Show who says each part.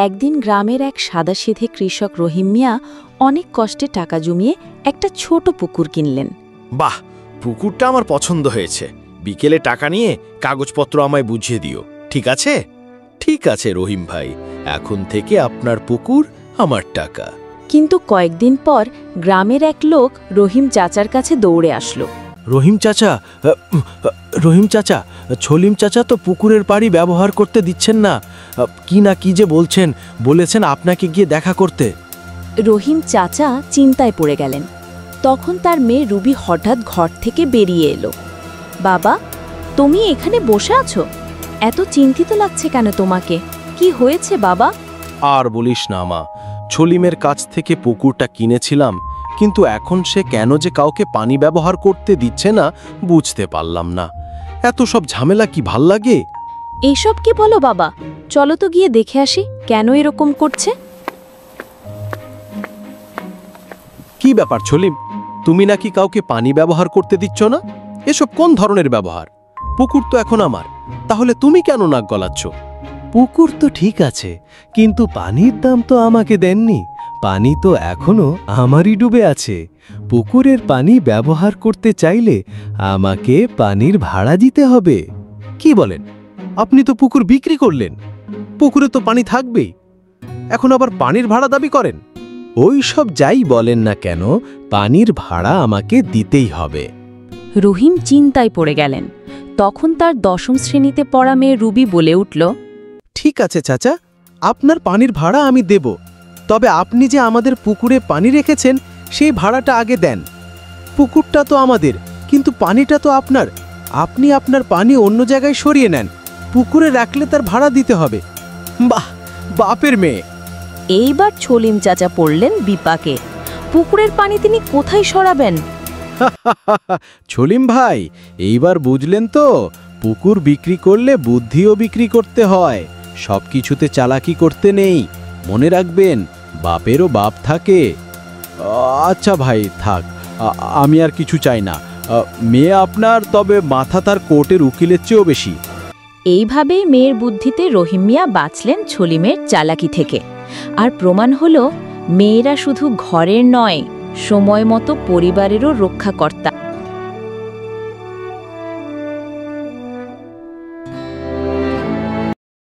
Speaker 1: একদিন গ্রামের এক সাদাসিধে কৃষক রহিম মিয়া অনেক কষ্টে টাকা জমিয়ে একটা ছোট পুকুর কিনলেন।
Speaker 2: বাহ, পুকুরটা আমার পছন্দ হয়েছে। বিকেলে টাকা নিয়ে কাগজপত্র আমায় বুঝিয়ে দিও, ঠিক আছে? ঠিক আছে রহিম ভাই, এখন থেকে আপনার পুকুর আমার টাকা।
Speaker 1: কিন্তু কয়েকদিন পর গ্রামের এক লোক রহিম চাচার কাছে দৌড়ে আসলো।
Speaker 3: রহিম চাচা, ছলিম চাচা তো পুকুরের পাড়ি ব্যবহার করতে দিচ্ছেন না। কি যে বলেছেন আপনাকে গিয়ে দেখা করতে।
Speaker 1: রহিম চাচা চিন্তায় পড়ে গেলেন। তখন তার মেয়ে রুবি হঠাৎ ঘর থেকে বেরিয়ে এলো। বাবা, তুমি এখানে বসে আছো? এত চিন্তিত লাগছে কেন তোমাকে? কি হয়েছে বাবা?
Speaker 3: আর বলিস না মা, ছলিমের কাছ থেকে পুকুরটা কিনেছিলাম, কিন্তু এখন সে কেন যে কাউকে পানি ব্যবহার করতে দিচ্ছে না বুঝতে পারলাম না। এত সব ঝামেলা কি ভাল লাগে?
Speaker 1: এইসব কি বলো বাবা? চলো তো গিয়ে দেখে আসি কেন এরকম করছে।
Speaker 3: কি ব্যাপার ছলিম, তুমি নাকি কাউকে পানি ব্যবহার করতে দিচ্ছ না? এসব কোন ধরনের ব্যবহার? পুকুর তো এখন আমার, তাহলে তুমি কেন নাক গলাচ্ছ?
Speaker 4: পুকুর তো ঠিক আছে, কিন্তু পানির দাম তো আমাকে দেননি। পানি তো এখনো আমারই ডুবে আছে। পুকুরের পানি ব্যবহার করতে চাইলে আমাকে পানির ভাড়া দিতে হবে।
Speaker 3: কি বলেন? আপনি তো পুকুর বিক্রি করলেন, পুকুরে তো পানি থাকবেই, এখন আবার পানির ভাড়া দাবি করেন?
Speaker 4: ওই সব যাই বলেন না কেন, পানির ভাড়া আমাকে দিতেই হবে।
Speaker 1: রহিম চিন্তায় পড়ে গেলেন। তখন তার দশম শ্রেণীতে পড়া মেয়ে রুবি বলে উঠল,
Speaker 3: ঠিক আছে চাচা, আপনার পানির ভাড়া আমি দেব, তবে আপনি যে আমাদের পুকুরে পানি রেখেছেন সেই ভাড়াটা আগে দেন। পুকুরটা তো আমাদের, কিন্তু পানিটা তো আপনার। আপনি আপনার পানি অন্য জায়গায় সরিয়ে নেন, পুকুরে রাখলে তার ভাড়া দিতে হবে। বাহ, বাপের মেয়ে।
Speaker 1: এইবার ছলিম চাচা পড়লেন বিপাকে। পুকুরের পানি তিনি কোথায় সরাবেন?
Speaker 3: ছলিম ভাই, এইবার বুঝলেন তো, পুকুর বিক্রি করলে বুদ্ধিও বিক্রি করতে হয়, সবকিছুতে চালাকি করতে নেই। মনে রাখবেন, বাপেরও বাপ থাকে। আচ্ছা ভাই থাক, আমি আর কিছু চাই না। মেয়ে আপনার, তবে মাথা তার কোর্টের উকিলের চেয়েও বেশি।
Speaker 1: এইভাবেই মেয়ের বুদ্ধিতে রহিম মিয়া বাঁচলেন ছলিমের চালাকি থেকে। আর প্রমাণ হলো, মেয়েরা শুধু ঘরের নয়, সময় মতো পরিবারেরও রক্ষাকর্তা।